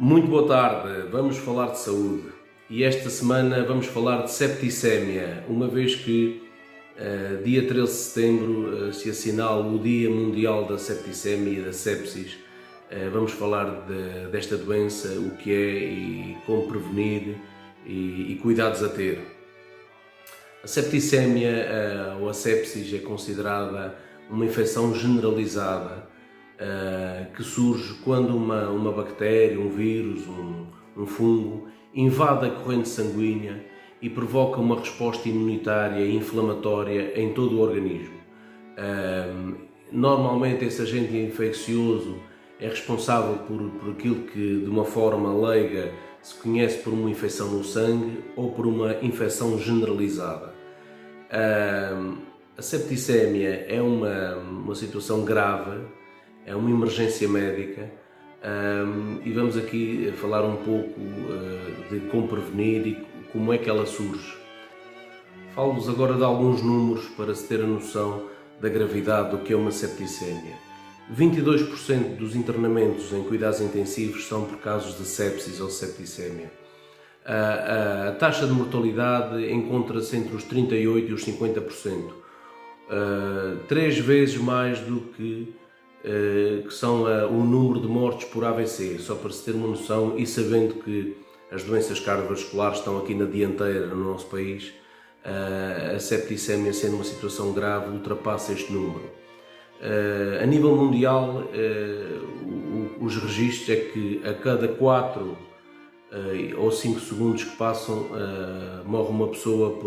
Muito boa tarde, vamos falar de saúde e esta semana vamos falar de septicémia, uma vez que dia 13 de setembro se assinala o Dia Mundial da Septicémia e da Sepsis. Vamos falar desta doença, o que é e como prevenir e cuidados a ter. A septicémia ou a sepsis é considerada uma infecção generalizada que surge quando uma bactéria, um vírus, um fungo invade a corrente sanguínea e provoca uma resposta imunitária e inflamatória em todo o organismo. Normalmente esse agente infeccioso é responsável por aquilo que de uma forma leiga se conhece por uma infecção no sangue ou por uma infecção generalizada. A septicémia é uma situação grave, é uma emergência médica e vamos aqui falar um pouco de como prevenir e como é que ela surge. Falo-vos agora de alguns números para se ter a noção da gravidade do que é uma septicémia. 22% dos internamentos em cuidados intensivos são por casos de sepsis ou septicémia. A taxa de mortalidade encontra-se entre os 38% e os 50%, 3 vezes mais do que são o número de mortes por AVC, só para se ter uma noção, e sabendo que as doenças cardiovasculares estão aqui na dianteira no nosso país, a septicémia, sendo uma situação grave, ultrapassa este número. A nível mundial, os registros é que a cada 4 ou 5 segundos que passam morre uma pessoa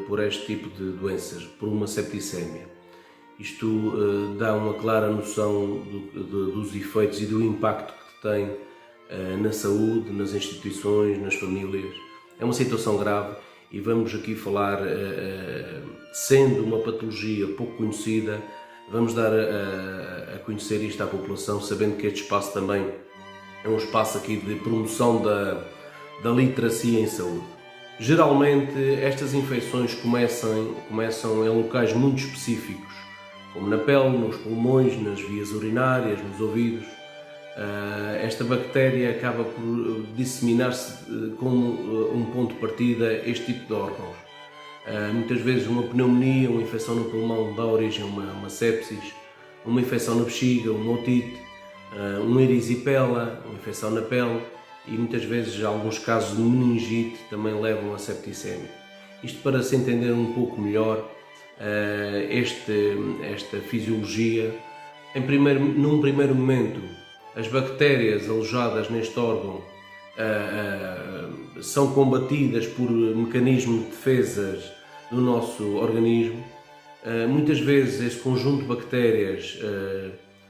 por este tipo de doenças, por uma septicémia. Isto dá uma clara noção dos efeitos e do impacto que tem na saúde, nas instituições, nas famílias. É uma situação grave e vamos aqui falar, sendo uma patologia pouco conhecida, vamos dar a conhecer isto à população, sabendo que este espaço também é um espaço aqui de promoção da literacia em saúde. Geralmente estas infecções começam em locais muito específicos, como na pele, nos pulmões, nas vias urinárias, nos ouvidos. Esta bactéria acaba por disseminar-se como um ponto de partida a este tipo de órgãos. Muitas vezes uma pneumonia, uma infecção no pulmão dá origem a uma sepsis, uma infecção na bexiga, uma otite, uma erisipela, uma infecção na pele e muitas vezes alguns casos de meningite também levam a septicémia. Isto para se entender um pouco melhor esta fisiologia. Num primeiro momento, as bactérias alojadas neste órgão são combatidas por mecanismos de defesas do nosso organismo. Muitas vezes este conjunto de bactérias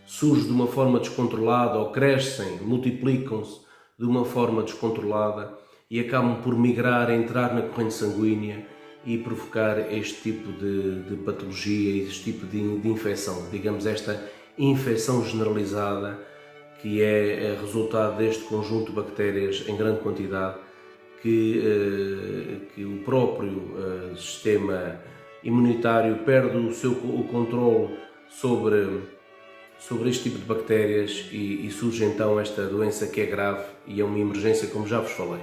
surge de uma forma descontrolada ou crescem, multiplicam-se de uma forma descontrolada e acabam por migrar, entrar na corrente sanguínea e provocar este tipo de patologia, este tipo de infecção, digamos esta infecção generalizada, que é resultado deste conjunto de bactérias em grande quantidade que o próprio sistema imunitário perde o controle sobre este tipo de bactérias e surge então esta doença que é grave e é uma emergência, como já vos falei.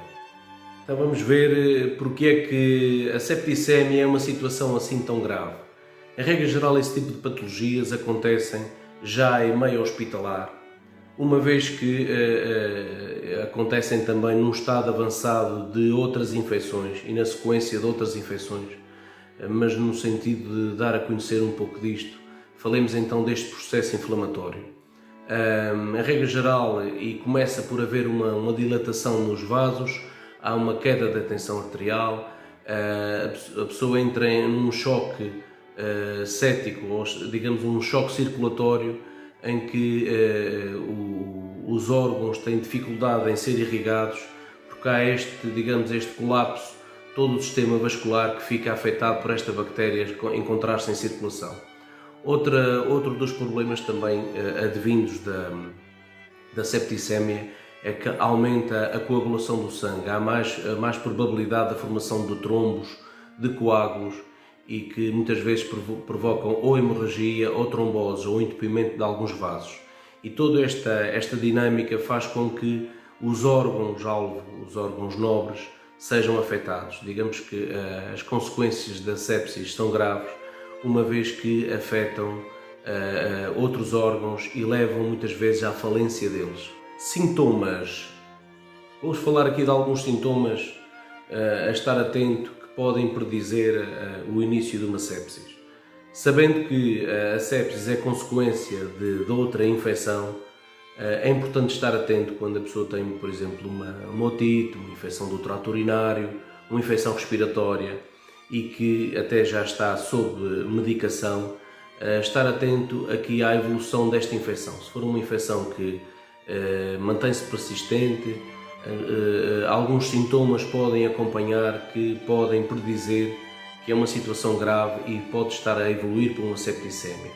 Então vamos ver porque é que a septicémia é uma situação assim tão grave. Em regra geral, esse tipo de patologias acontecem já em meio hospitalar, uma vez que acontecem também num estado avançado de outras infecções e na sequência de outras infecções, mas no sentido de dar a conhecer um pouco disto, falemos então deste processo inflamatório. Em regra geral, e começa por haver uma dilatação nos vasos, há uma queda da tensão arterial, a pessoa entra num choque cético, ou digamos um choque circulatório, em que os órgãos têm dificuldade em ser irrigados, porque há este colapso, todo o sistema vascular que fica afetado por esta bactéria encontrar-se em circulação. Outro dos problemas também advindos da septicémia é que aumenta a coagulação do sangue, há mais probabilidade da formação de trombos, de coágulos, e que muitas vezes provocam ou hemorragia, ou trombose, ou entupimento de alguns vasos. E toda esta dinâmica faz com que os órgãos-alvo, os órgãos nobres, sejam afetados. Digamos que as consequências da sepsis são graves, uma vez que afetam outros órgãos e levam muitas vezes à falência deles. Sintomas. Vamos falar aqui de alguns sintomas a estar atento que podem predizer o início de uma sepsis. Sabendo que a sepsis é consequência de outra infecção, é importante estar atento quando a pessoa tem, por exemplo, uma otite, uma infecção do trato urinário, uma infecção respiratória e que até já está sob medicação, estar atento aqui à evolução desta infecção. Se for uma infecção que mantém-se persistente, alguns sintomas podem acompanhar que podem predizer que é uma situação grave e pode estar a evoluir para uma septicemia.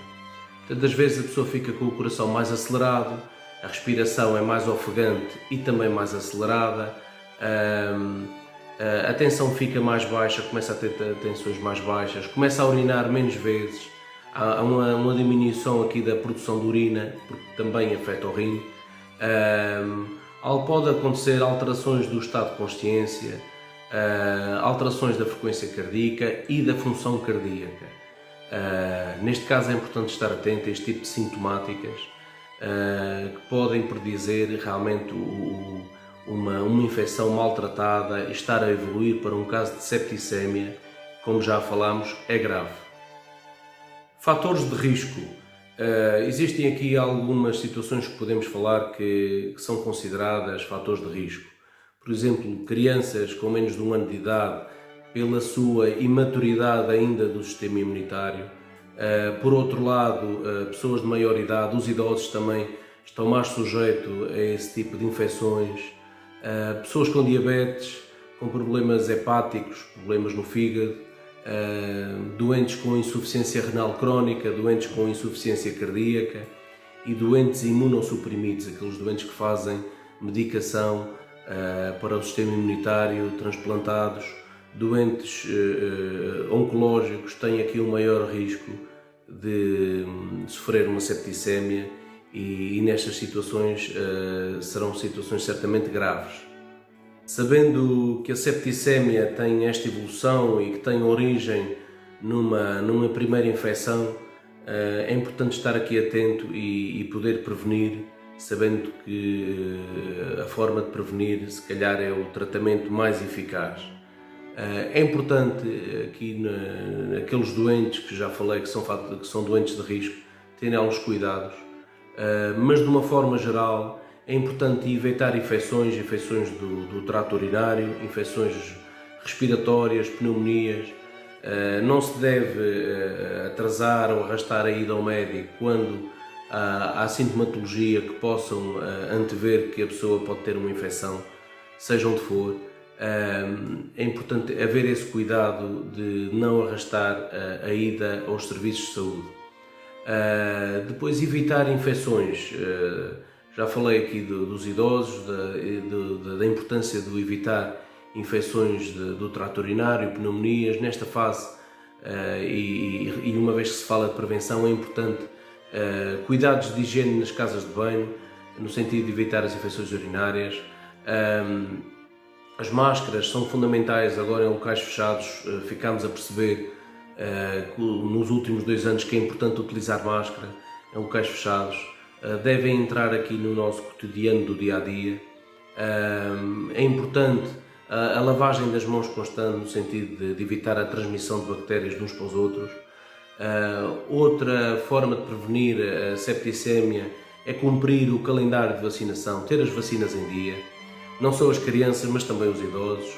Portanto, às vezes a pessoa fica com o coração mais acelerado, a respiração é mais ofegante e também mais acelerada, a tensão fica mais baixa, começa a ter tensões mais baixas, começa a urinar menos vezes, há uma diminuição aqui da produção de urina, porque também afeta o rim. Pode acontecer alterações do estado de consciência, alterações da frequência cardíaca e da função cardíaca. Neste caso é importante estar atento a este tipo de sintomáticas que podem predizer realmente uma infecção maltratada e estar a evoluir para um caso de septicemia, como já falámos, é grave. Fatores de risco. Existem aqui algumas situações que podemos falar que são consideradas fatores de risco. Por exemplo, crianças com menos de 1 ano de idade, pela sua imaturidade ainda do sistema imunitário. Por outro lado, pessoas de maior idade, os idosos também estão mais sujeitos a esse tipo de infecções. Pessoas com diabetes, com problemas hepáticos, problemas no fígado, doentes com insuficiência renal crónica, doentes com insuficiência cardíaca e doentes imunossuprimidos, aqueles doentes que fazem medicação para o sistema imunitário, transplantados, doentes oncológicos têm aqui um maior risco de sofrer uma septicemia e nestas situações serão situações certamente graves. Sabendo que a septicemia tem esta evolução e que tem origem numa primeira infecção, é importante estar aqui atento e poder prevenir, sabendo que a forma de prevenir se calhar é o tratamento mais eficaz. É importante aqui naqueles doentes que já falei que são doentes de risco terem alguns cuidados, mas de uma forma geral é importante evitar infecções do trato urinário, infecções respiratórias, pneumonias. Não se deve atrasar ou arrastar a ida ao médico quando há sintomatologia que possam antever que a pessoa pode ter uma infecção, seja onde for. É importante haver esse cuidado de não arrastar a ida aos serviços de saúde. Depois, evitar infecções. Já falei aqui dos idosos, da importância de evitar infecções do trato urinário, pneumonias. Nesta fase, e uma vez que se fala de prevenção, é importante cuidados de higiene nas casas de banho, no sentido de evitar as infecções urinárias. As máscaras são fundamentais agora em locais fechados. Ficámos a perceber nos últimos 2 anos que é importante utilizar máscara em locais fechados. Devem entrar aqui no nosso cotidiano do dia a dia. É importante a lavagem das mãos constante, no sentido de evitar a transmissão de bactérias de uns para os outros. Outra forma de prevenir a septicemia é cumprir o calendário de vacinação, ter as vacinas em dia, não só as crianças, mas também os idosos.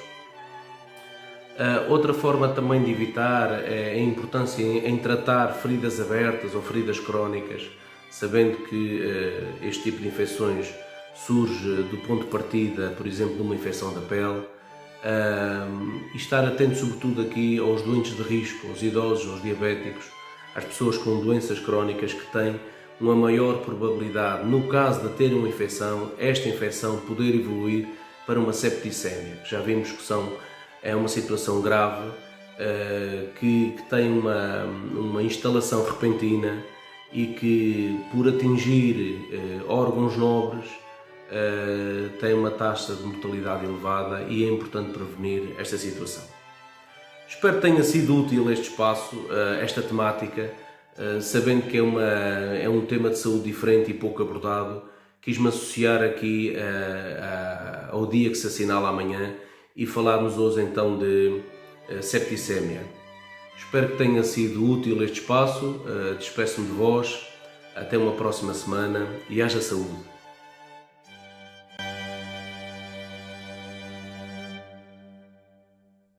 Outra forma também de evitar é a importância em tratar feridas abertas ou feridas crónicas, sabendo que este tipo de infecções surge do ponto de partida, por exemplo, de uma infecção da pele, e estar atento sobretudo aqui aos doentes de risco, aos idosos, aos diabéticos, às pessoas com doenças crónicas que têm uma maior probabilidade, no caso de terem uma infecção, esta infecção poder evoluir para uma septicemia, que já vimos que é uma situação grave, que tem uma instalação repentina e que, por atingir órgãos nobres, têm uma taxa de mortalidade elevada e é importante prevenir esta situação. Espero que tenha sido útil este espaço, esta temática, sabendo que é um tema de saúde diferente e pouco abordado. Quis-me associar aqui ao dia que se assinala amanhã e falarmos hoje então de septicémia. Espero que tenha sido útil este espaço, despeço-me de vós, até uma próxima semana e haja saúde.